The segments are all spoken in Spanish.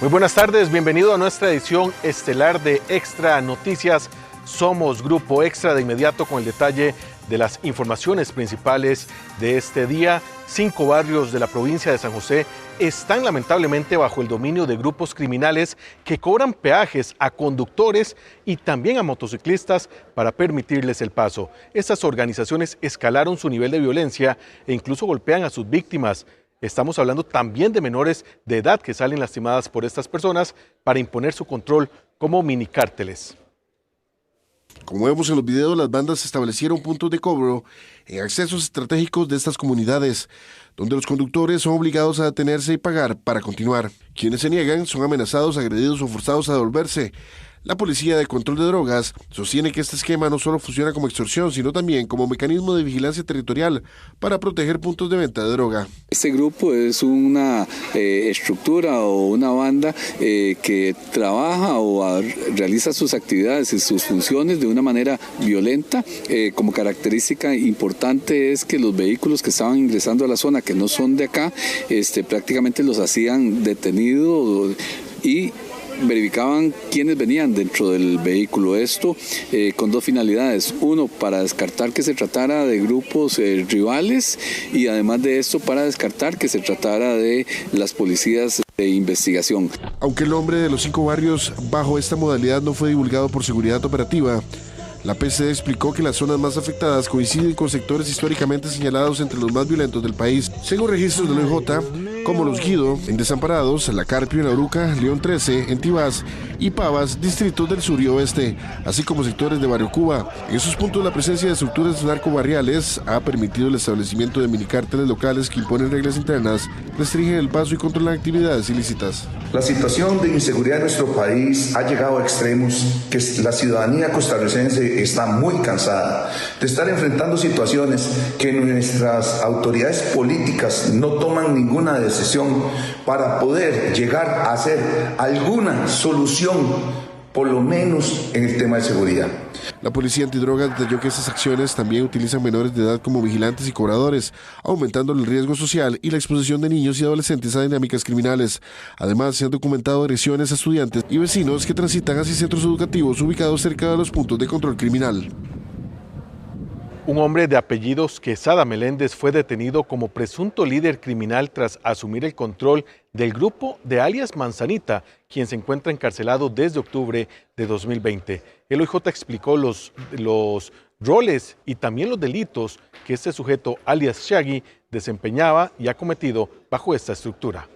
Muy buenas tardes, bienvenido a nuestra edición estelar de Extra Noticias. Somos Grupo Extra, de inmediato con el detalle de las informaciones principales de este día. 5 barrios de la provincia de San José están lamentablemente bajo el dominio de grupos criminales que cobran peajes a conductores y también a motociclistas para permitirles el paso. Estas organizaciones escalaron su nivel de violencia e incluso golpean a sus víctimas. Estamos hablando también de menores de edad que salen lastimadas por estas personas para imponer su control como minicárteles. Como vemos en los videos, las bandas establecieron puntos de cobro en accesos estratégicos de estas comunidades, donde los conductores son obligados a detenerse y pagar para continuar. Quienes se niegan son amenazados, agredidos o forzados a devolverse. La Policía de Control de Drogas sostiene que este esquema no solo funciona como extorsión, sino también como mecanismo de vigilancia territorial para proteger puntos de venta de droga. Este grupo es una estructura o una banda que trabaja o realiza sus actividades y sus funciones de una manera violenta. Como característica importante es que los vehículos que estaban ingresando a la zona, que no son de acá, prácticamente los hacían detenidos y verificaban quiénes venían dentro del vehículo. Esto con 2 finalidades. Uno, para descartar que se tratara de grupos rivales, y además de esto para descartar que se tratara de las policías de investigación. Aunque el nombre de los 5 barrios bajo esta modalidad no fue divulgado por seguridad operativa, la PCD explicó que las zonas más afectadas coinciden con sectores históricamente señalados entre los más violentos del país. Según registros del OIJ, como Los Guido, en Desamparados, La Carpio en Aruca, León 13, en Tibás y Pavas, distritos del sur y oeste, así como sectores de Barrio Cuba. En esos puntos, la presencia de estructuras narcobarriales ha permitido el establecimiento de minicárteles locales que imponen reglas internas, restringen el paso y controlan actividades ilícitas. La situación de inseguridad en nuestro país ha llegado a extremos que la ciudadanía costarricense está muy cansada de estar enfrentando situaciones que nuestras autoridades políticas no toman ninguna decisión para poder llegar a hacer alguna solución, por lo menos en el tema de seguridad. La Policía Antidrogas detalló que estas acciones también utilizan menores de edad como vigilantes y cobradores, aumentando el riesgo social y la exposición de niños y adolescentes a dinámicas criminales. Además, se han documentado agresiones a estudiantes y vecinos que transitan hacia centros educativos ubicados cerca de los puntos de control criminal. Un hombre de apellidos Quesada Meléndez fue detenido como presunto líder criminal tras asumir el control del grupo de alias Manzanita, quien se encuentra encarcelado desde octubre de 2020. El OIJ explicó los roles y también los delitos que este sujeto, alias Shaggy, desempeñaba y ha cometido bajo esta estructura.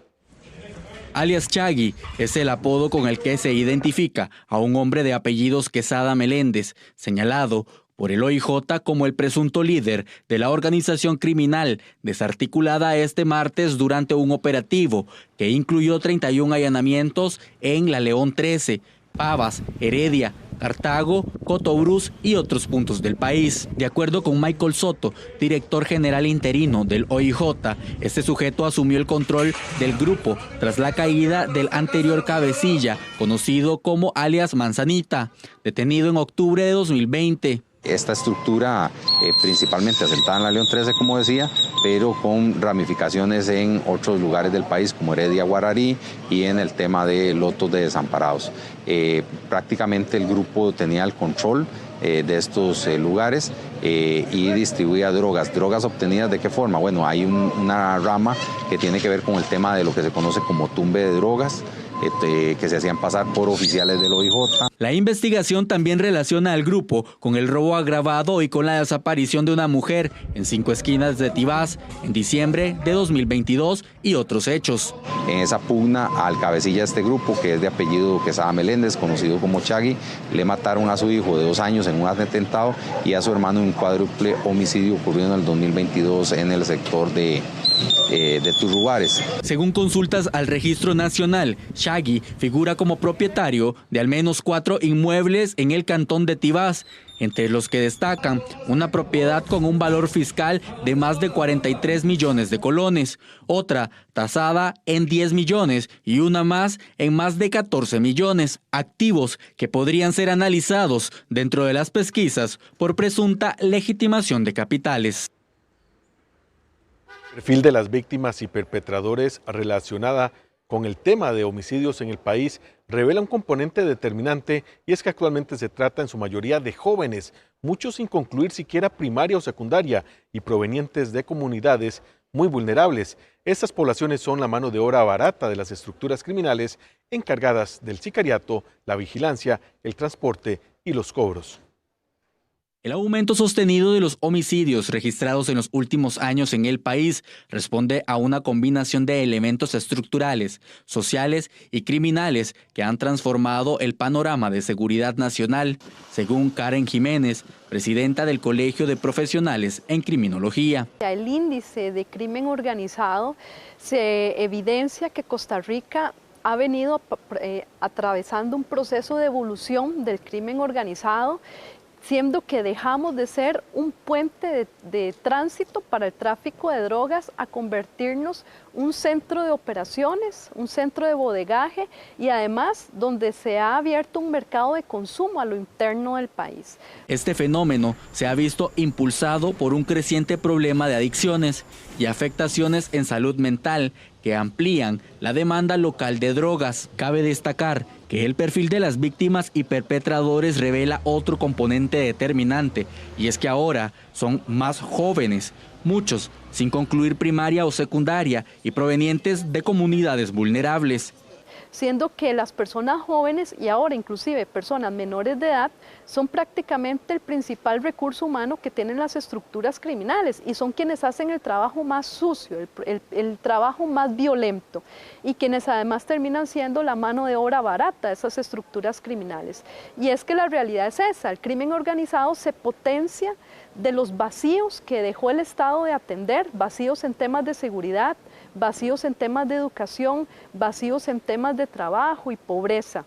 Alias Shaggy es el apodo con el que se identifica a un hombre de apellidos Quesada Meléndez, señalado por el OIJ como el presunto líder de la organización criminal desarticulada este martes durante un operativo que incluyó 31 allanamientos en La León 13, Pavas, Heredia, Cartago, Cotobruz y otros puntos del país. De acuerdo con Michael Soto, director general interino del OIJ, este sujeto asumió el control del grupo tras la caída del anterior cabecilla, conocido como alias Manzanita, detenido en octubre de 2020. Esta estructura principalmente asentada en la León 13, como decía, pero con ramificaciones en otros lugares del país, como Heredia, Guararí y en el tema de lotos de desamparados. Prácticamente el grupo tenía el control de estos lugares y distribuía drogas obtenidas ¿de qué forma? Bueno, hay una rama que tiene que ver con el tema de lo que se conoce como tumbe de drogas, que se hacían pasar por oficiales del OIJ. La investigación también relaciona al grupo con el robo agravado y con la desaparición de una mujer en 5 esquinas de Tibás en diciembre de 2022 y otros hechos. En esa pugna al cabecilla de este grupo, que es de apellido Quesada Meléndez, conocido como Shaggy, le mataron a su hijo de 2 años en un atentado y a su hermano en un cuádruple homicidio ocurrido en el 2022 en el sector de Turrubares. Según consultas al Registro Nacional, Shaggy figura como propietario de al menos 4 inmuebles en el cantón de Tibás, entre los que destacan una propiedad con un valor fiscal de más de 43 millones de colones, otra tasada en 10 millones y una más en más de 14 millones, activos que podrían ser analizados dentro de las pesquisas por presunta legitimación de capitales. Perfil de las víctimas y perpetradores relacionada con el tema de homicidios en el país revela un componente determinante, y es que actualmente se trata en su mayoría de jóvenes, muchos sin concluir siquiera primaria o secundaria y provenientes de comunidades muy vulnerables. Estas poblaciones son la mano de obra barata de las estructuras criminales encargadas del sicariato, la vigilancia, el transporte y los cobros. El aumento sostenido de los homicidios registrados en los últimos años en el país responde a una combinación de elementos estructurales, sociales y criminales que han transformado el panorama de seguridad nacional, según Karen Jiménez, presidenta del Colegio de Profesionales en Criminología. El índice de crimen organizado se evidencia que Costa Rica ha venido atravesando un proceso de evolución del crimen organizado, siendo que dejamos de ser un puente de tránsito para el tráfico de drogas a convertirnos un centro de operaciones, un centro de bodegaje y además donde se ha abierto un mercado de consumo a lo interno del país. Este fenómeno se ha visto impulsado por un creciente problema de adicciones y afectaciones en salud mental que amplían la demanda local de drogas. Cabe destacar que el perfil de las víctimas y perpetradores revela otro componente determinante, y es que ahora son más jóvenes, muchos sin concluir primaria o secundaria y provenientes de comunidades vulnerables. Siendo que las personas jóvenes y ahora inclusive personas menores de edad son prácticamente el principal recurso humano que tienen las estructuras criminales y son quienes hacen el trabajo más sucio, el trabajo más violento y quienes además terminan siendo la mano de obra barata de esas estructuras criminales. Y es que la realidad es esa, el crimen organizado se potencia de los vacíos que dejó el Estado de atender, vacíos en temas de seguridad, vacíos en temas de educación, vacíos en temas de trabajo y pobreza.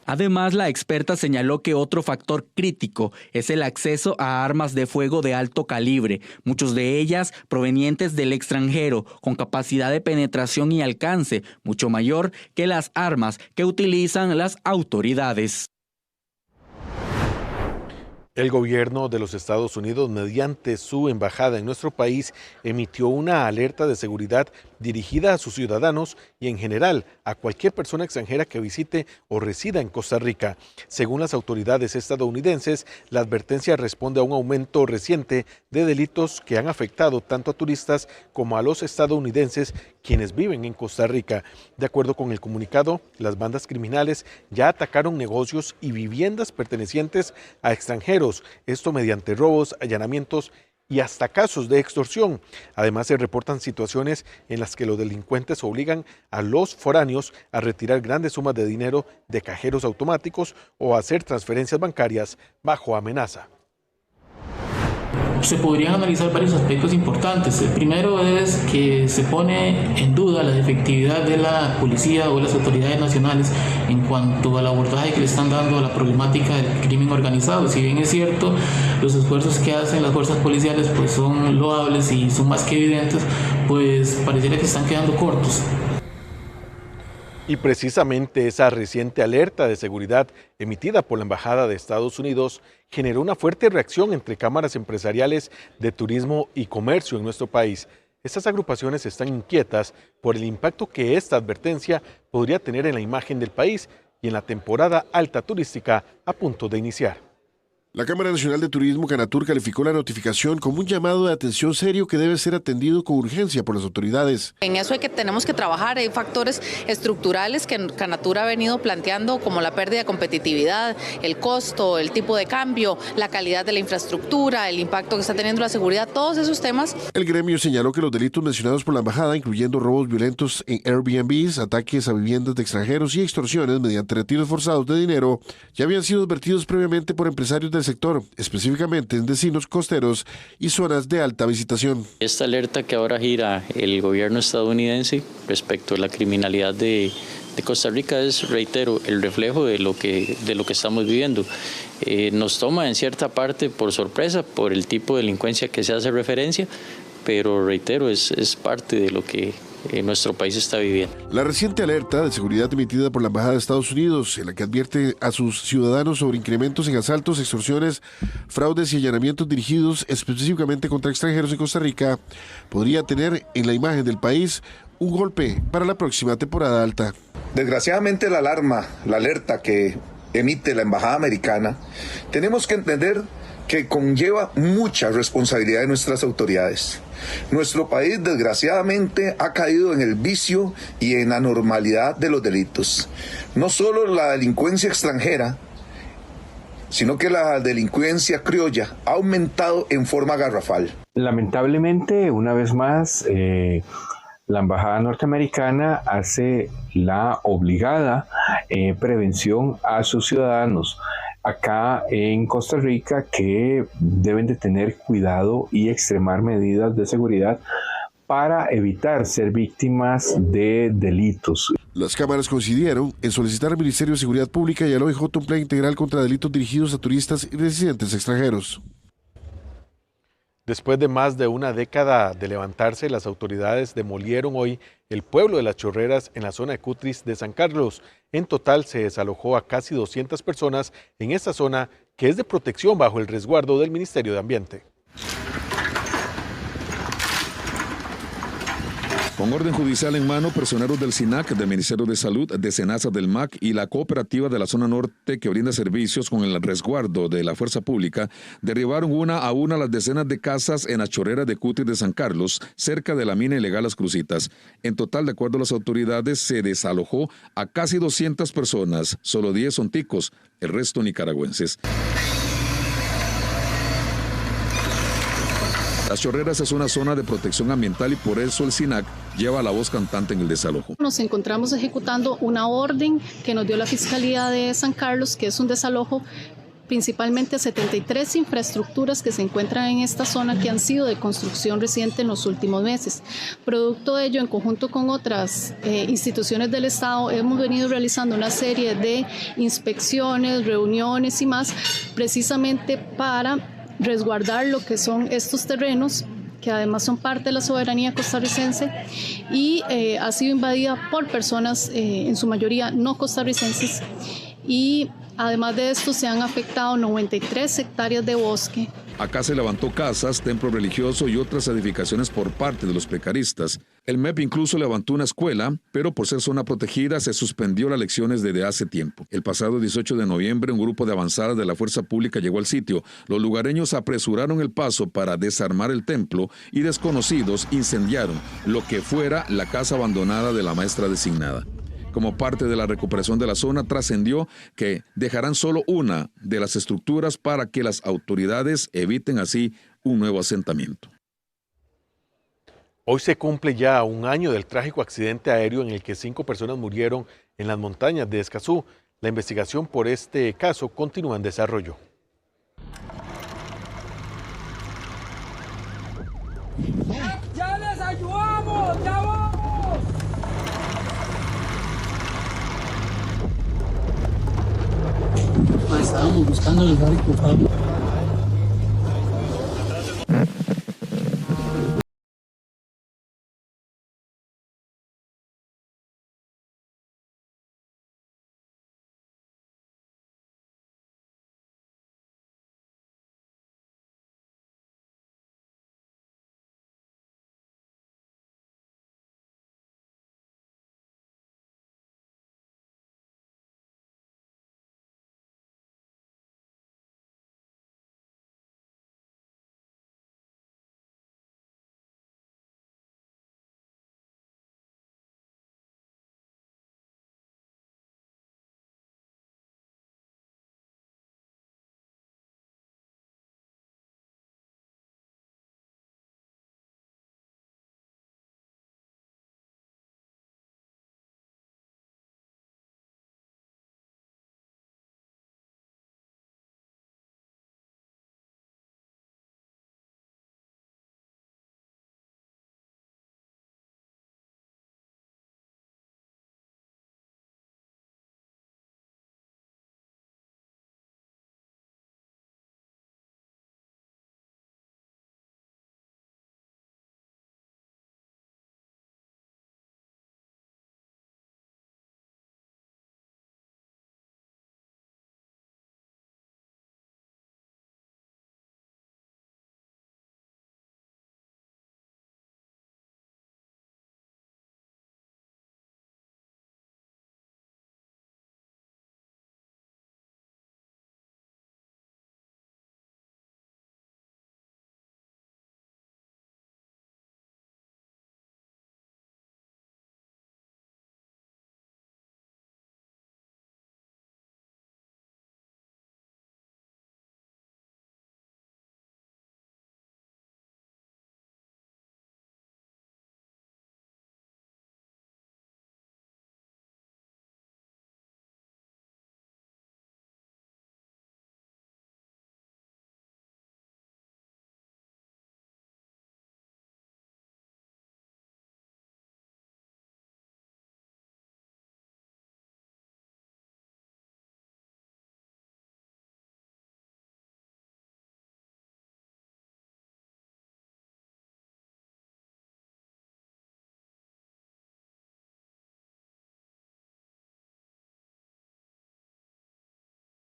Además, la experta señaló que otro factor crítico es el acceso a armas de fuego de alto calibre, muchas de ellas provenientes del extranjero, con capacidad de penetración y alcance mucho mayor que las armas que utilizan las autoridades. El gobierno de los Estados Unidos, mediante su embajada en nuestro país, emitió una alerta de seguridad dirigida a sus ciudadanos y en general a cualquier persona extranjera que visite o resida en Costa Rica. Según las autoridades estadounidenses, la advertencia responde a un aumento reciente de delitos que han afectado tanto a turistas como a los estadounidenses quienes viven en Costa Rica. De acuerdo con el comunicado, las bandas criminales ya atacaron negocios y viviendas pertenecientes a extranjeros, esto mediante robos, allanamientos y hasta casos de extorsión. Además, se reportan situaciones en las que los delincuentes obligan a los foráneos a retirar grandes sumas de dinero de cajeros automáticos o a hacer transferencias bancarias bajo amenaza. Se podrían analizar varios aspectos importantes. El primero es que se pone en duda la efectividad de la policía o las autoridades nacionales en cuanto al abordaje que le están dando a la problemática del crimen organizado. Si bien es cierto, los esfuerzos que hacen las fuerzas policiales pues son loables y son más que evidentes, pues pareciera que están quedando cortos. Y precisamente esa reciente alerta de seguridad emitida por la Embajada de Estados Unidos generó una fuerte reacción entre cámaras empresariales de turismo y comercio en nuestro país. Estas agrupaciones están inquietas por el impacto que esta advertencia podría tener en la imagen del país y en la temporada alta turística a punto de iniciar. La Cámara Nacional de Turismo, Canatur, calificó la notificación como un llamado de atención serio que debe ser atendido con urgencia por las autoridades. En eso tenemos que trabajar, hay factores estructurales que Canatur ha venido planteando, como la pérdida de competitividad, el costo, el tipo de cambio, la calidad de la infraestructura, el impacto que está teniendo la seguridad, todos esos temas. El gremio señaló que los delitos mencionados por la embajada, incluyendo robos violentos en Airbnbs, ataques a viviendas de extranjeros y extorsiones mediante retiros forzados de dinero, ya habían sido advertidos previamente por empresarios del sector, específicamente en destinos costeros y zonas de alta visitación. Esta alerta que ahora gira el gobierno estadounidense respecto a la criminalidad de Costa Rica es, reitero, el reflejo de lo que estamos viviendo. Nos toma en cierta parte por sorpresa por el tipo de delincuencia que se hace referencia, pero reitero, es parte de lo que nuestro país está viviendo. La reciente alerta de seguridad emitida por la Embajada de Estados Unidos, en la que advierte a sus ciudadanos sobre incrementos en asaltos, extorsiones, fraudes y allanamientos dirigidos específicamente contra extranjeros en Costa Rica, podría tener en la imagen del país un golpe para la próxima temporada alta. Desgraciadamente la alerta que emite la Embajada Americana, tenemos que entender que conlleva mucha responsabilidad de nuestras autoridades. Nuestro país desgraciadamente ha caído en el vicio y en la normalidad de los delitos. No solo la delincuencia extranjera, sino que la delincuencia criolla ha aumentado en forma garrafal. Lamentablemente, una vez más, la Embajada norteamericana hace la obligada prevención a sus ciudadanos acá en Costa Rica, que deben de tener cuidado y extremar medidas de seguridad para evitar ser víctimas de delitos. Las cámaras coincidieron en solicitar al Ministerio de Seguridad Pública y al OIJ un plan integral contra delitos dirigidos a turistas y residentes extranjeros. Después de más de una década de levantarse, las autoridades demolieron hoy el pueblo de Las Chorreras en la zona de Cutris de San Carlos. En total se desalojó a casi 200 personas en esta zona que es de protección bajo el resguardo del Ministerio de Ambiente. Con orden judicial en mano, personeros del SINAC, del Ministerio de Salud, de SENASA, del MAC y la cooperativa de la zona norte que brinda servicios con el resguardo de la fuerza pública, derribaron una a una las decenas de casas en la chorrera de Cutris de San Carlos, cerca de la mina ilegal Las Crucitas. En total, de acuerdo a las autoridades, se desalojó a casi 200 personas, solo 10 son ticos, el resto nicaragüenses. Las Chorreras es una zona de protección ambiental y por eso el SINAC lleva la voz cantante en el desalojo. Nos encontramos ejecutando una orden que nos dio la Fiscalía de San Carlos, que es un desalojo principalmente 73 infraestructuras que se encuentran en esta zona que han sido de construcción reciente en los últimos meses. Producto de ello, en conjunto con otras instituciones del Estado, hemos venido realizando una serie de inspecciones, reuniones y más, precisamente para resguardar lo que son estos terrenos, que además son parte de la soberanía costarricense y ha sido invadida por personas, en su mayoría no costarricenses, y además de esto se han afectado 93 hectáreas de bosque. Acá se levantó casas, templo religioso y otras edificaciones por parte de los precaristas. El MEP incluso levantó una escuela, pero por ser zona protegida se suspendió las lecciones desde hace tiempo. El pasado 18 de noviembre un grupo de avanzadas de la fuerza pública llegó al sitio. Los lugareños apresuraron el paso para desarmar el templo y desconocidos incendiaron lo que fuera la casa abandonada de la maestra designada. Como parte de la recuperación de la zona, trascendió que dejarán solo una de las estructuras para que las autoridades eviten así un nuevo asentamiento. Hoy se cumple ya un año del trágico accidente aéreo en el que 5 personas murieron en las montañas de Escazú. La investigación por este caso continúa en desarrollo. ¡Ya les ayudamos! ¡Ya vamos! Estábamos buscando el lugar equivocado.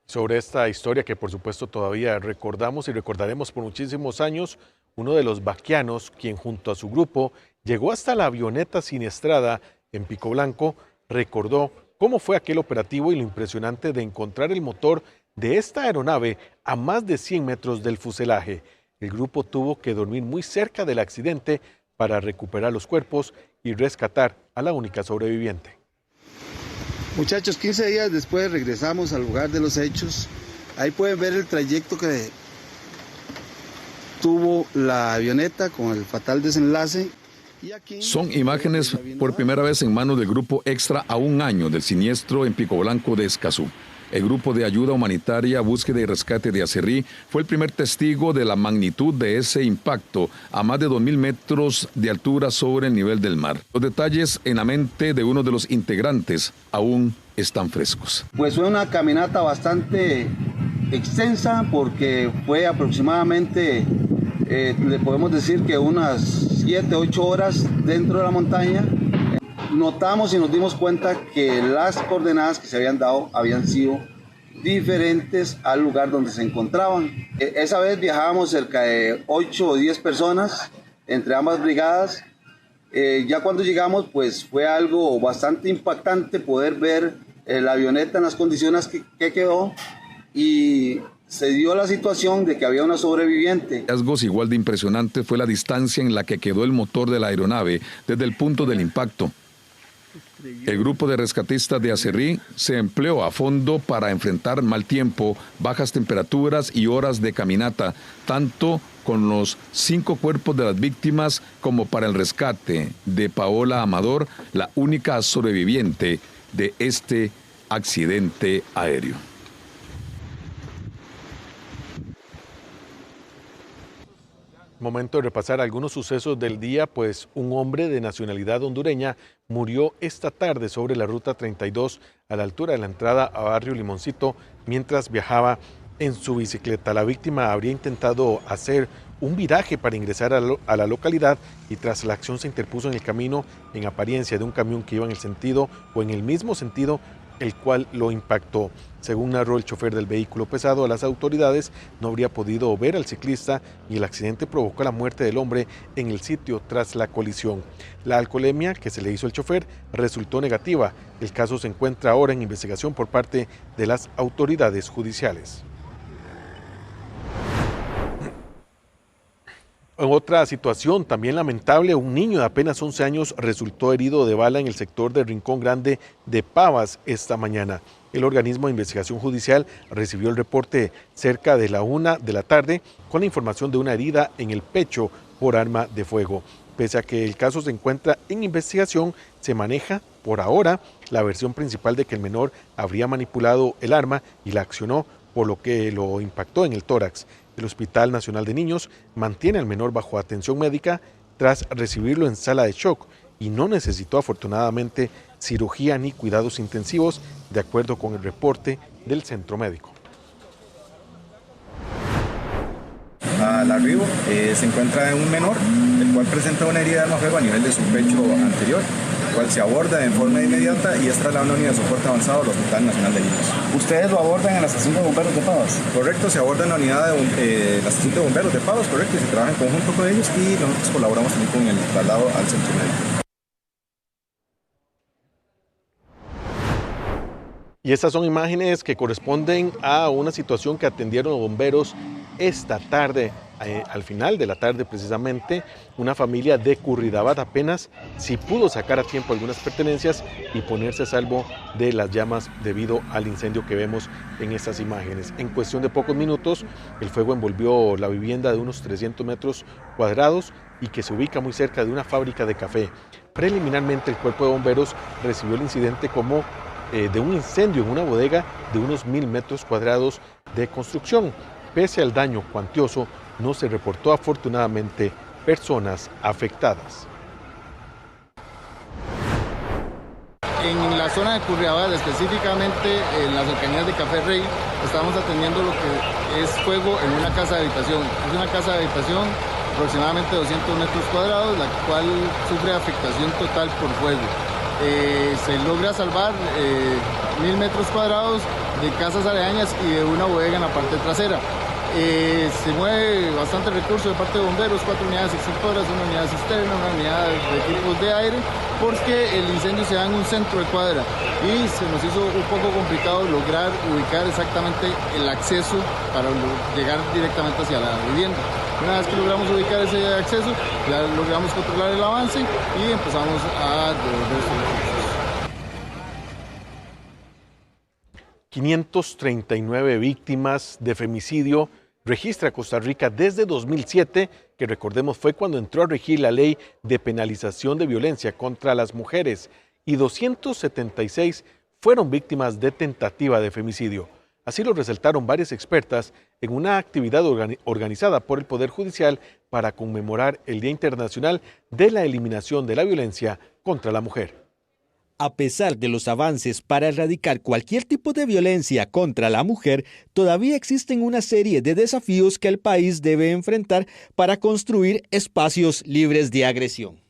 Sobre esta historia que por supuesto todavía recordamos y recordaremos por muchísimos años, uno de los vaquianos, quien junto a su grupo llegó hasta la avioneta siniestrada en Pico Blanco, recordó cómo fue aquel operativo y lo impresionante de encontrar el motor de esta aeronave a más de 100 metros del fuselaje. El grupo tuvo que dormir muy cerca del accidente para recuperar los cuerpos y rescatar a la única sobreviviente. Muchachos, 15 días después regresamos al lugar de los hechos. Ahí pueden ver el trayecto que tuvo la avioneta con el fatal desenlace. Son imágenes por primera vez en manos del Grupo Extra a un año del siniestro en Pico Blanco de Escazú. El Grupo de Ayuda Humanitaria, Búsqueda y Rescate de Acerrí fue el primer testigo de la magnitud de ese impacto a más de 2.000 metros de altura sobre el nivel del mar. Los detalles en la mente de uno de los integrantes aún están frescos. Pues fue una caminata bastante extensa porque fue aproximadamente, le podemos decir que unas 7, 8 horas dentro de la montaña. Notamos y nos dimos cuenta que las coordenadas que se habían dado habían sido diferentes al lugar donde se encontraban. Esa vez viajábamos cerca de 8 o 10 personas entre ambas brigadas. Ya cuando llegamos, pues fue algo bastante impactante poder ver la avioneta en las condiciones que quedó, y se dio la situación de que había una sobreviviente. Hallazgos igual de impresionantes fue la distancia en la que quedó el motor de la aeronave desde el punto del impacto. El grupo de rescatistas de Acerrí se empleó a fondo para enfrentar mal tiempo, bajas temperaturas y horas de caminata, tanto con los 5 cuerpos de las víctimas como para el rescate de Paola Amador, la única sobreviviente de este accidente aéreo. Momento de repasar algunos sucesos del día, pues un hombre de nacionalidad hondureña murió esta tarde sobre la ruta 32 a la altura de la entrada a Barrio Limoncito mientras viajaba en su bicicleta. La víctima habría intentado hacer un viraje para ingresar a la localidad y tras la acción se interpuso en el camino en apariencia de un camión que iba en el sentido o en el mismo sentido el cual lo impactó. Según narró el chofer del vehículo pesado a las autoridades, no habría podido ver al ciclista y el accidente provocó la muerte del hombre en el sitio tras la colisión. La alcoholemia que se le hizo al chofer resultó negativa. El caso se encuentra ahora en investigación por parte de las autoridades judiciales. En otra situación también lamentable, un niño de apenas 11 años resultó herido de bala en el sector de Rincón Grande de Pavas esta mañana. El organismo de investigación judicial recibió el reporte cerca de la 1 de la tarde con la información de una herida en el pecho por arma de fuego. Pese a que el caso se encuentra en investigación, se maneja por ahora la versión principal de que el menor habría manipulado el arma y la accionó, por lo que lo impactó en el tórax. El Hospital Nacional de Niños mantiene al menor bajo atención médica tras recibirlo en sala de shock y no necesitó afortunadamente cirugía ni cuidados intensivos, de acuerdo con el reporte del centro médico. Al arribo se encuentra un menor, el cual presenta una herida de arma de fuego a nivel de su pecho anterior, el cual se aborda de forma inmediata y es trasladado a una unidad de soporte avanzado al Hospital Nacional de Niños. ¿Ustedes lo abordan en la estación de bomberos de Pavas? Correcto, se aborda en la unidad de la estación de bomberos de Pavas, correcto, y se trabaja en conjunto con ellos y nosotros colaboramos también con el traslado al centro médico. Y estas son imágenes que corresponden a una situación que atendieron los bomberos esta tarde, al final de la tarde precisamente. Una familia de Curridabat apenas si pudo sacar a tiempo algunas pertenencias y ponerse a salvo de las llamas debido al incendio que vemos en estas imágenes. En cuestión de pocos minutos, el fuego envolvió la vivienda de unos 300 metros cuadrados y que se ubica muy cerca de una fábrica de café. Preliminarmente, el cuerpo de bomberos recibió el incidente como de un incendio en una bodega de unos 1000 metros cuadrados de construcción. Pese al daño cuantioso, no se reportó afortunadamente personas afectadas. En la zona de Curridabat, específicamente en las cercanías de Café Rey, estamos atendiendo lo que es fuego en una casa de habitación. Es una casa de habitación aproximadamente 200 metros cuadrados, la cual sufre afectación total por fuego. Se logra salvar 1000 metros cuadrados de casas aledañas y de una bodega en la parte trasera. Se mueve bastante recurso de parte de bomberos, 4 unidades extintoras, una unidad cisterna, una unidad de equipos de aire, porque el incendio se da en un centro de cuadra y se nos hizo un poco complicado lograr ubicar exactamente el acceso para llegar directamente hacia la vivienda. Una vez que logramos ubicar ese acceso, ya logramos controlar el avance y empezamos a devolver sus recursos. 539 víctimas de femicidio registra Costa Rica desde 2007, que recordemos fue cuando entró a regir la ley de penalización de violencia contra las mujeres, y 276 fueron víctimas de tentativa de femicidio. Así lo resaltaron varias expertas en una actividad organizada por el Poder Judicial para conmemorar el Día Internacional de la Eliminación de la Violencia contra la Mujer. A pesar de los avances para erradicar cualquier tipo de violencia contra la mujer, todavía existen una serie de desafíos que el país debe enfrentar para construir espacios libres de agresión.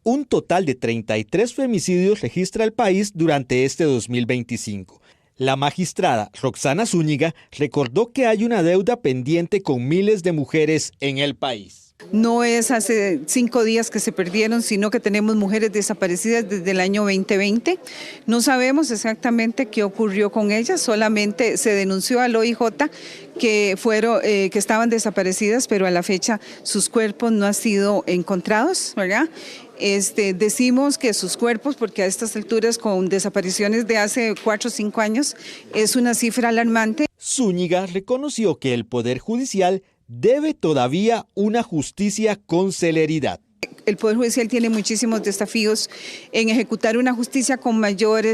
Un total de 33 femicidios registra el país durante este 2025. La magistrada Roxana Zúñiga recordó que hay una deuda pendiente con miles de mujeres en el país. No es hace 5 días que se perdieron, sino que tenemos mujeres desaparecidas desde el año 2020. No sabemos exactamente qué ocurrió con ellas, solamente se denunció al OIJ que estaban desaparecidas, pero a la fecha sus cuerpos no han sido encontrados, ¿verdad? Decimos que sus cuerpos, porque a estas alturas con desapariciones de hace 4 o 5 años, es una cifra alarmante. Zúñiga reconoció que el Poder Judicial debe todavía una justicia con celeridad. El Poder Judicial tiene muchísimos desafíos en ejecutar una justicia con mayor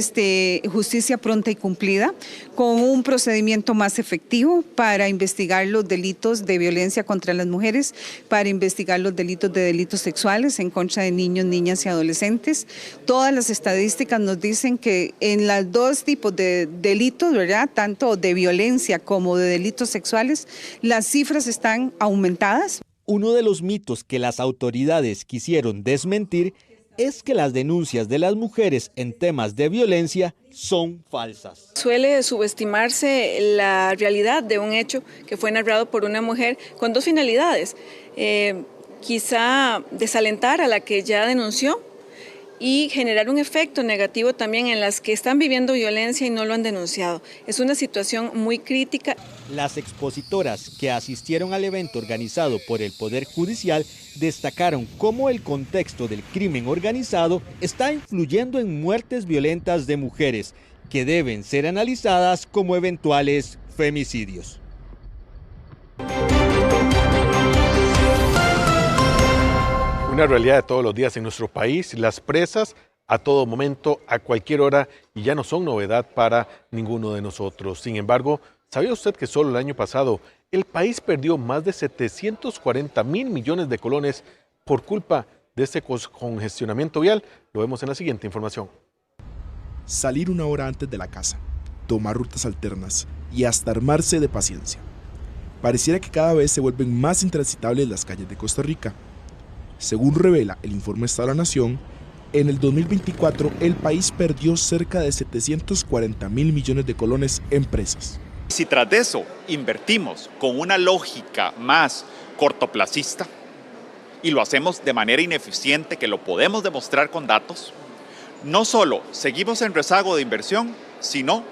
justicia pronta y cumplida, con un procedimiento más efectivo para investigar los delitos de violencia contra las mujeres, para investigar los delitos sexuales en contra de niños, niñas y adolescentes. Todas las estadísticas nos dicen que en los 2 tipos de delitos, ¿verdad?, tanto de violencia como de delitos sexuales, las cifras están aumentadas. Uno de los mitos que las autoridades quisieron desmentir es que las denuncias de las mujeres en temas de violencia son falsas. Suele subestimarse la realidad de un hecho que fue narrado por una mujer con 2 finalidades. Quizá desalentar a la que ya denunció y generar un efecto negativo también en las que están viviendo violencia y no lo han denunciado. Es una situación muy crítica. Las expositoras que asistieron al evento organizado por el Poder Judicial destacaron cómo el contexto del crimen organizado está influyendo en muertes violentas de mujeres, que deben ser analizadas como eventuales femicidios. Una realidad de todos los días en nuestro país, las presas a todo momento, a cualquier hora, y ya no son novedad para ninguno de nosotros. Sin embargo, ¿sabía usted que solo el año pasado el país perdió más de 740.000 millones de colones por culpa de este congestionamiento vial? Lo vemos en la siguiente información. Salir 1 hora antes de la casa, tomar rutas alternas y hasta armarse de paciencia. Pareciera que cada vez se vuelven más intransitables las calles de Costa Rica. Según revela el informe Estado de la Nación, en el 2024 el país perdió cerca de 740.000 millones de colones en presas. Si tras de eso invertimos con una lógica más cortoplacista y lo hacemos de manera ineficiente, que lo podemos demostrar con datos, no solo seguimos en rezago de inversión, sino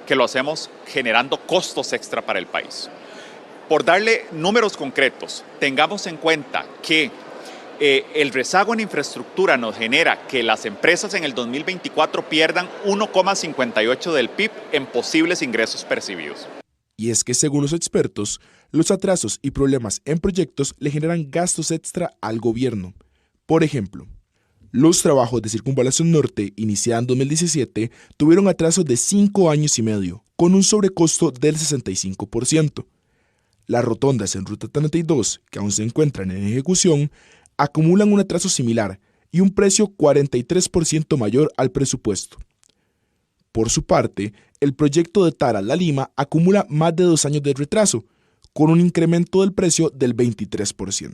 que lo hacemos generando costos extra para el país. Por darle números concretos, tengamos en cuenta que el rezago en infraestructura nos genera que las empresas en el 2024 pierdan 1,58% del PIB en posibles ingresos percibidos. Y es que según los expertos, los atrasos y problemas en proyectos le generan gastos extra al gobierno. Por ejemplo, los trabajos de Circunvalación Norte, iniciada en 2017, tuvieron atrasos de 5 años y medio, con un sobrecosto del 65%. Las rotondas en Ruta 32, que aún se encuentran en ejecución, acumulan un atraso similar y un precio 43% mayor al presupuesto. Por su parte, el proyecto de Tara-La Lima acumula más de 2 años de retraso, con un incremento del precio del 23%.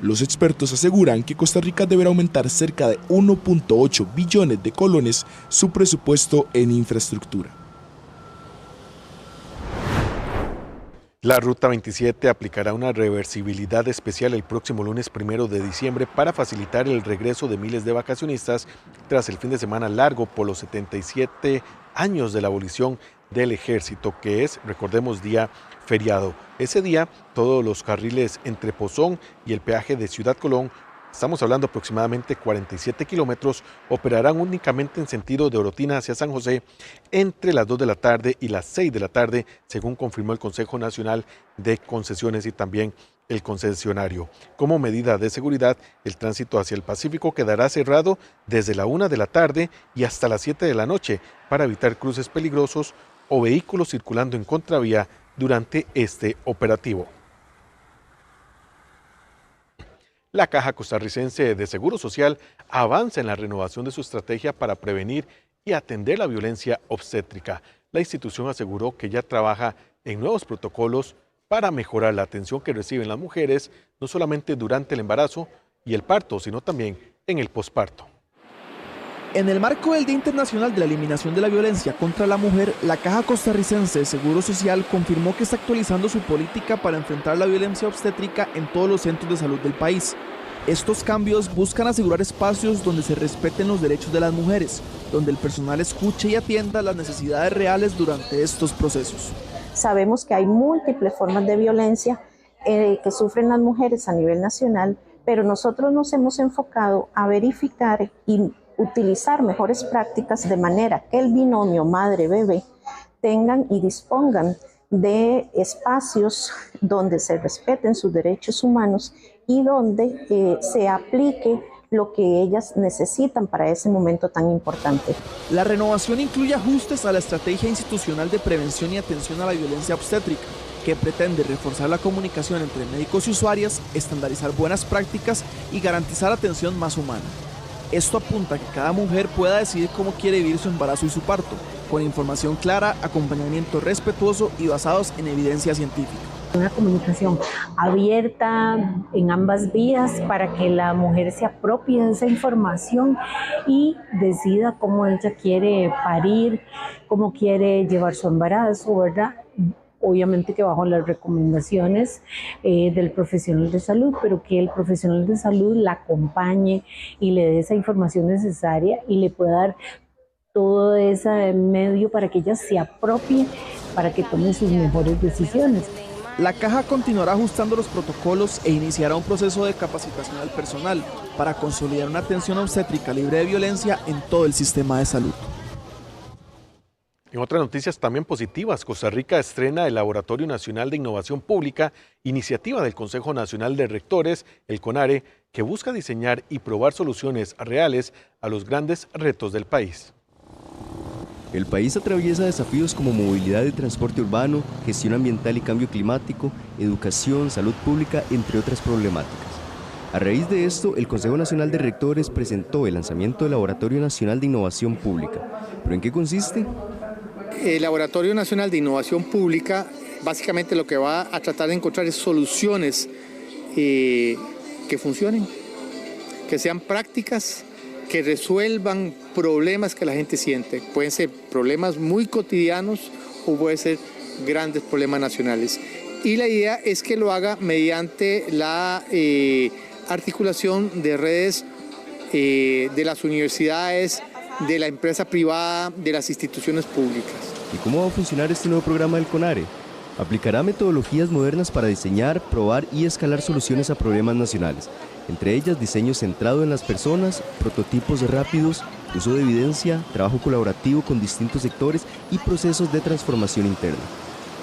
Los expertos aseguran que Costa Rica deberá aumentar cerca de 1.8 billones de colones su presupuesto en infraestructura. La Ruta 27 aplicará una reversibilidad especial el próximo lunes 1 de diciembre para facilitar el regreso de miles de vacacionistas tras el fin de semana largo por los 77 años de la abolición del ejército, que es, recordemos, día feriado. Ese día, todos los carriles entre Pozón y el peaje de Ciudad Colón, estamos hablando aproximadamente 47 kilómetros, operarán únicamente en sentido de Orotina hacia San José entre las 2 de la tarde y las 6 de la tarde, según confirmó el Consejo Nacional de Concesiones y también el concesionario. Como medida de seguridad, el tránsito hacia el Pacífico quedará cerrado desde la 1 de la tarde y hasta las 7 de la noche para evitar cruces peligrosos o vehículos circulando en contravía durante este operativo. La Caja Costarricense de Seguro Social avanza en la renovación de su estrategia para prevenir y atender la violencia obstétrica. La institución aseguró que ya trabaja en nuevos protocolos para mejorar la atención que reciben las mujeres, no solamente durante el embarazo y el parto, sino también en el posparto. En el marco del Día Internacional de la Eliminación de la Violencia contra la Mujer, la Caja Costarricense de Seguro Social confirmó que está actualizando su política para enfrentar la violencia obstétrica en todos los centros de salud del país. Estos cambios buscan asegurar espacios donde se respeten los derechos de las mujeres, donde el personal escuche y atienda las necesidades reales durante estos procesos. Sabemos que hay múltiples formas de violencia que sufren las mujeres a nivel nacional, pero nosotros nos hemos enfocado a verificar y utilizar mejores prácticas de manera que el binomio madre-bebé tengan y dispongan de espacios donde se respeten sus derechos humanos y donde se aplique lo que ellas necesitan para ese momento tan importante. La renovación incluye ajustes a la estrategia institucional de prevención y atención a la violencia obstétrica, que pretende reforzar la comunicación entre médicos y usuarias, estandarizar buenas prácticas y garantizar atención más humana. Esto apunta a que cada mujer pueda decidir cómo quiere vivir su embarazo y su parto, con información clara, acompañamiento respetuoso y basados en evidencia científica. Una comunicación abierta en ambas vías para que la mujer se apropie de esa información y decida cómo ella quiere parir, cómo quiere llevar su embarazo, ¿verdad? Obviamente que bajo las recomendaciones del profesional de salud, pero que el profesional de salud la acompañe y le dé esa información necesaria y le pueda dar todo ese medio para que ella se apropie, para que tome sus mejores decisiones. La Caja continuará ajustando los protocolos e iniciará un proceso de capacitación al personal para consolidar una atención obstétrica libre de violencia en todo el sistema de salud. En otras noticias también positivas, Costa Rica estrena el Laboratorio Nacional de Innovación Pública, iniciativa del Consejo Nacional de Rectores, el CONARE, que busca diseñar y probar soluciones reales a los grandes retos del país. El país atraviesa desafíos como movilidad y transporte urbano, gestión ambiental y cambio climático, educación, salud pública, entre otras problemáticas. A raíz de esto, el Consejo Nacional de Rectores presentó el lanzamiento del Laboratorio Nacional de Innovación Pública. ¿Pero en qué consiste? El Laboratorio Nacional de Innovación Pública básicamente lo que va a tratar de encontrar es soluciones que funcionen, que sean prácticas, que resuelvan problemas que la gente siente. Pueden ser problemas muy cotidianos o pueden ser grandes problemas nacionales. Y la idea es que lo haga mediante la articulación de redes de las universidades, de la empresa privada, de las instituciones públicas. ¿Y cómo va a funcionar este nuevo programa del CONARE? Aplicará metodologías modernas para diseñar, probar y escalar soluciones a problemas nacionales, entre ellas diseño centrado en las personas, prototipos rápidos, uso de evidencia, trabajo colaborativo con distintos sectores y procesos de transformación interna.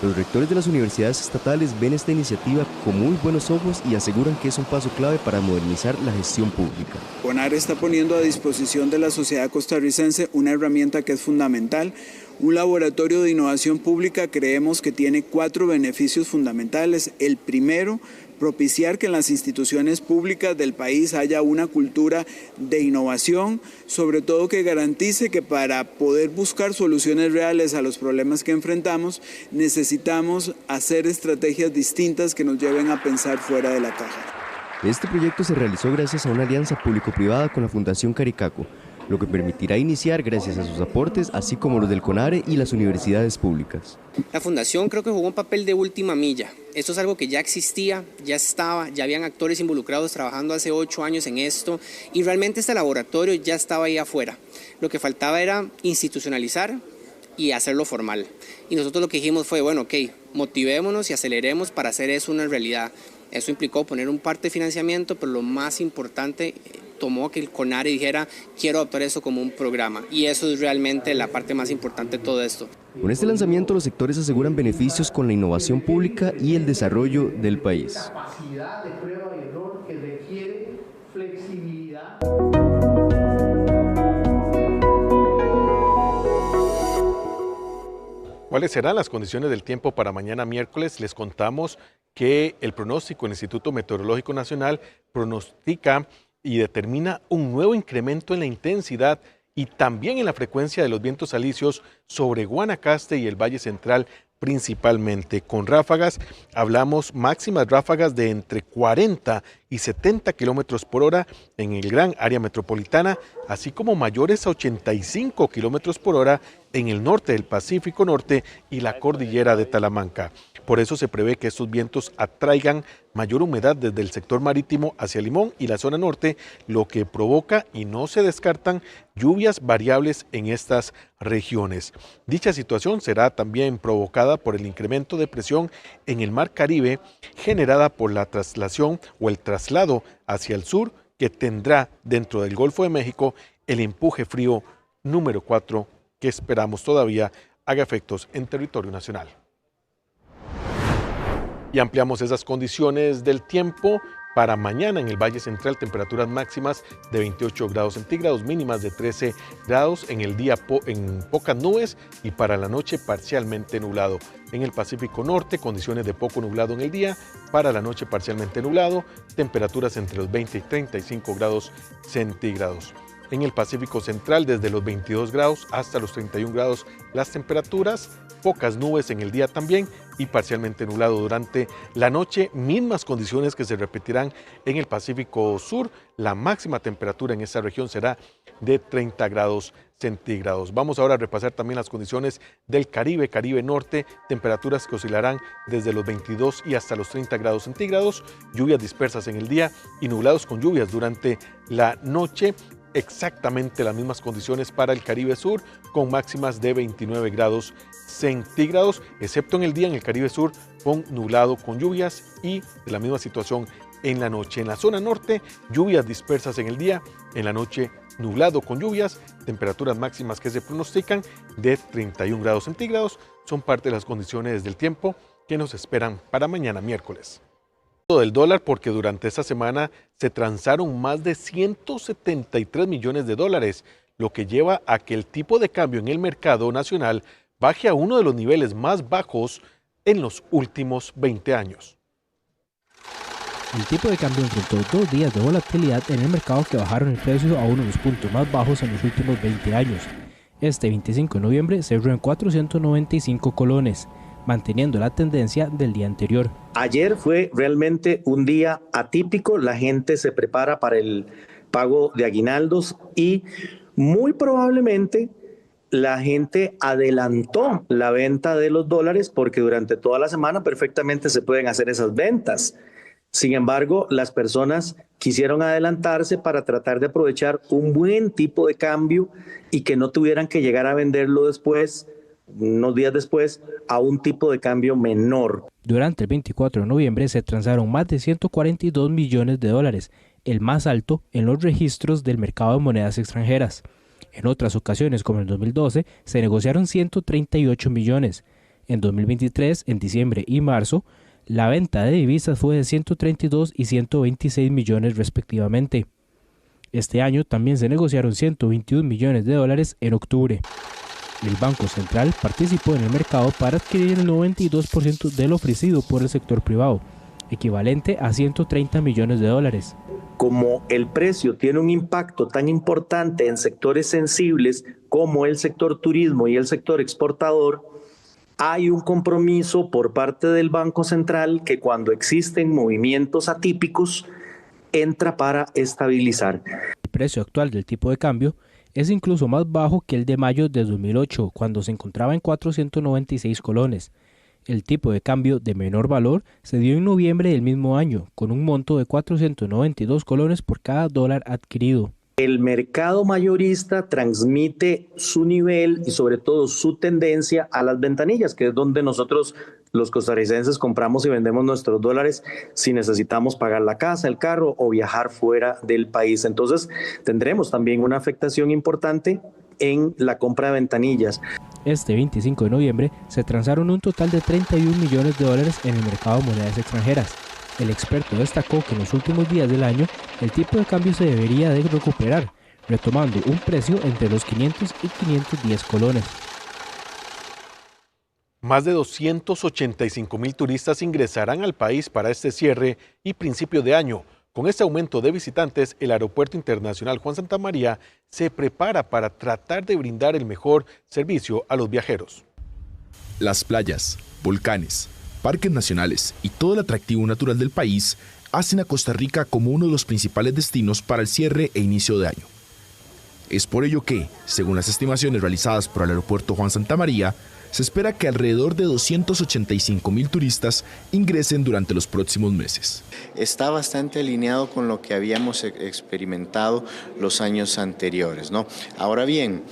Los rectores de las universidades estatales ven esta iniciativa con muy buenos ojos y aseguran que es un paso clave para modernizar la gestión pública. CONARE está poniendo a disposición de la sociedad costarricense una herramienta que es fundamental. Un laboratorio de innovación pública creemos que tiene 4 beneficios fundamentales. El primero, propiciar que en las instituciones públicas del país haya una cultura de innovación, sobre todo que garantice que para poder buscar soluciones reales a los problemas que enfrentamos, necesitamos hacer estrategias distintas que nos lleven a pensar fuera de la caja. Este proyecto se realizó gracias a una alianza público-privada con la Fundación Caricaco, lo que permitirá iniciar gracias a sus aportes, así como los del CONARE y las universidades públicas. La fundación creo que jugó un papel de última milla. Esto es algo que ya existía, ya estaba, ya habían actores involucrados trabajando hace 8 años en esto y realmente este laboratorio ya estaba ahí afuera. Lo que faltaba era institucionalizar y hacerlo formal. Y nosotros lo que dijimos fue, bueno, ok, motivémonos y aceleremos para hacer eso una realidad. Eso implicó poner un parte de financiamiento, pero lo más importante, tomó que el CONARE dijera, quiero adoptar eso como un programa. Y eso es realmente la parte más importante de todo esto. Con este lanzamiento, los sectores aseguran beneficios con la innovación pública y el desarrollo del país. Capacidad de prueba y error que requiere flexibilidad. ¿Cuáles serán las condiciones del tiempo para mañana miércoles? Les contamos que el pronóstico del Instituto Meteorológico Nacional pronostica y determina un nuevo incremento en la intensidad y también en la frecuencia de los vientos alisios sobre Guanacaste y el Valle Central principalmente. Con ráfagas, hablamos máximas ráfagas de entre 40 y 70 kilómetros por hora en el gran área metropolitana, así como mayores a 85 kilómetros por hora en el norte del Pacífico Norte y la cordillera de Talamanca. Por eso se prevé que estos vientos atraigan mayor humedad desde el sector marítimo hacia Limón y la zona norte, lo que provoca y no se descartan lluvias variables en estas regiones. Dicha situación será también provocada por el incremento de presión en el Mar Caribe generada por la traslación o el traslado hacia el sur que tendrá dentro del Golfo de México el empuje frío número 4 que esperamos todavía haga efectos en territorio nacional. Y ampliamos esas condiciones del tiempo para mañana en el Valle Central, temperaturas máximas de 28 grados centígrados, mínimas de 13 grados, en el día en pocas nubes y para la noche parcialmente nublado. En el Pacífico Norte, condiciones de poco nublado en el día, para la noche parcialmente nublado, temperaturas entre los 20 y 35 grados centígrados. En el Pacífico Central, desde los 22 grados hasta los 31 grados las temperaturas, pocas nubes en el día también y parcialmente nublado durante la noche, mismas condiciones que se repetirán en el Pacífico Sur. La máxima temperatura en esta región será de 30 grados centígrados. Vamos ahora a repasar también las condiciones del Caribe, Caribe Norte, temperaturas que oscilarán desde los 22 y hasta los 30 grados centígrados, lluvias dispersas en el día y nublados con lluvias durante la noche. Exactamente las mismas condiciones para el Caribe Sur, con máximas de 29 grados centígrados, excepto en el día en el Caribe Sur con nublado con lluvias y de la misma situación en la noche. En la zona norte, lluvias dispersas en el día, en la noche nublado con lluvias, temperaturas máximas que se pronostican de 31 grados centígrados, son parte de las condiciones del tiempo que nos esperan para mañana miércoles. Del dólar, porque durante esta semana se transaron más de 173 millones de dólares, lo que lleva a que el tipo de cambio en el mercado nacional baje a uno de los niveles más bajos en los últimos 20 años. El tipo de cambio enfrentó 2 días de volatilidad en el mercado que bajaron el precio a uno de los puntos más bajos en los últimos 20 años. Este 25 de noviembre cerró en 495 colones, manteniendo la tendencia del día anterior. Ayer fue realmente un día atípico, la gente se prepara para el pago de aguinaldos y muy probablemente la gente adelantó la venta de los dólares porque durante toda la semana perfectamente se pueden hacer esas ventas. Sin embargo, las personas quisieron adelantarse para tratar de aprovechar un buen tipo de cambio y que no tuvieran que llegar a venderlo después, unos días después, a un tipo de cambio menor. Durante el 24 de noviembre se transaron más de 142 millones de dólares, el más alto en los registros del mercado de monedas extranjeras. En otras ocasiones, como en 2012, se negociaron 138 millones. En 2023, en diciembre y marzo, la venta de divisas fue de 132 y 126 millones respectivamente. Este año también se negociaron 121 millones de dólares en octubre. El Banco Central participó en el mercado para adquirir el 92% del ofrecido por el sector privado, equivalente a 130 millones de dólares. Como el precio tiene un impacto tan importante en sectores sensibles como el sector turismo y el sector exportador, hay un compromiso por parte del Banco Central que cuando existen movimientos atípicos entra para estabilizar. El precio actual del tipo de cambio es incluso más bajo que el de mayo de 2008, cuando se encontraba en 496 colones. El tipo de cambio de menor valor se dio en noviembre del mismo año, con un monto de 492 colones por cada dólar adquirido. El mercado mayorista transmite su nivel y sobre todo su tendencia a las ventanillas, que es donde nosotros los costarricenses compramos y vendemos nuestros dólares si necesitamos pagar la casa, el carro o viajar fuera del país. Entonces tendremos también una afectación importante en la compra de ventanillas. Este 25 de noviembre se transaron un total de 31 millones de dólares en el mercado de monedas extranjeras. El experto destacó que en los últimos días del año el tipo de cambio se debería de recuperar, retomando un precio entre los 500 y 510 colones. Más de 285,000 turistas ingresarán al país para este cierre y principio de año. Con este aumento de visitantes, el Aeropuerto Internacional Juan Santamaría se prepara para tratar de brindar el mejor servicio a los viajeros. Las playas, volcanes, parques nacionales y todo el atractivo natural del país hacen a Costa Rica como uno de los principales destinos para el cierre e inicio de año. Es por ello que, según las estimaciones realizadas por el Aeropuerto Juan Santamaría, se espera que alrededor de 285,000 turistas ingresen durante los próximos meses. Está bastante alineado con lo que habíamos experimentado los años anteriores, ¿no? Ahora bien,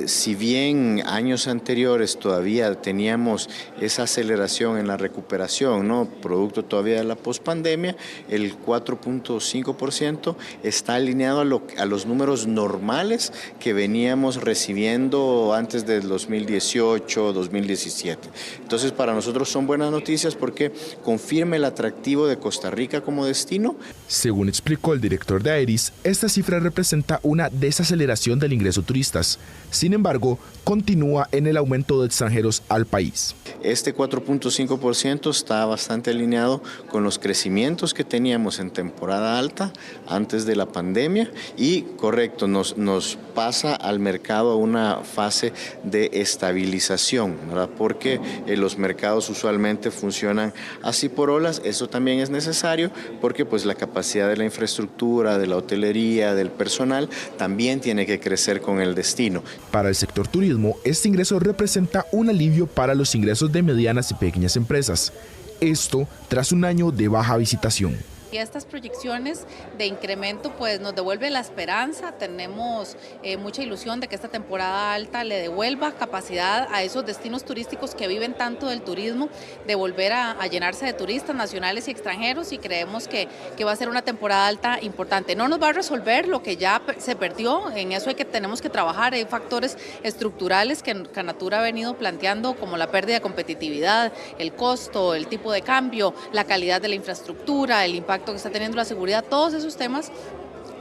si bien años anteriores todavía teníamos esa aceleración en la recuperación, ¿no? Producto todavía de la pospandemia, el 4.5% está alineado a los números normales que veníamos recibiendo antes del 2018, 2017. Entonces, para nosotros son buenas noticias porque confirma el atractivo de Costa Rica como destino. Según explicó el director de Aeris, esta cifra representa una desaceleración del ingreso de turistas. Sin embargo, continúa en el aumento de extranjeros al país. Este 4.5% está bastante alineado con los crecimientos que teníamos en temporada alta antes de la pandemia y, correcto, nos pasa al mercado a una fase de estabilización, ¿verdad? Porque los mercados usualmente funcionan así por olas. Eso también es necesario porque pues la capacidad de la infraestructura, de la hotelería, del personal también tiene que crecer con el destino. Para el sector turismo, este ingreso representa un alivio para los ingresos de medianas y pequeñas empresas. Esto tras un año de baja visitación. Y estas proyecciones de incremento pues nos devuelve la esperanza, tenemos mucha ilusión de que esta temporada alta le devuelva capacidad a esos destinos turísticos que viven tanto del turismo, de volver a llenarse de turistas nacionales y extranjeros y creemos que va a ser una temporada alta importante. No nos va a resolver lo que ya se perdió, en eso tenemos que trabajar, hay factores estructurales que Canatura ha venido planteando como la pérdida de competitividad, el costo, el tipo de cambio, la calidad de la infraestructura, el impacto que está teniendo la seguridad, todos esos temas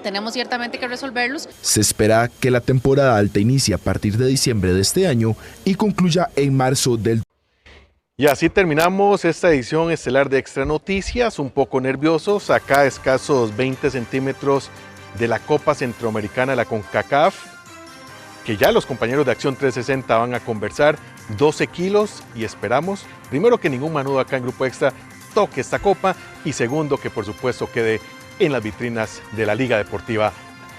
tenemos ciertamente que resolverlos. Se espera que la temporada alta inicie a partir de diciembre de este año y concluya en marzo del... Y así terminamos esta edición estelar de Extra Noticias, un poco nerviosos, acá a escasos 20 centímetros de la Copa Centroamericana de la CONCACAF, que ya los compañeros de Acción 360 van a conversar, 12 kilos y esperamos, primero que ningún manudo acá en Grupo Extra toque esta copa y segundo que por supuesto quede en las vitrinas de la Liga Deportiva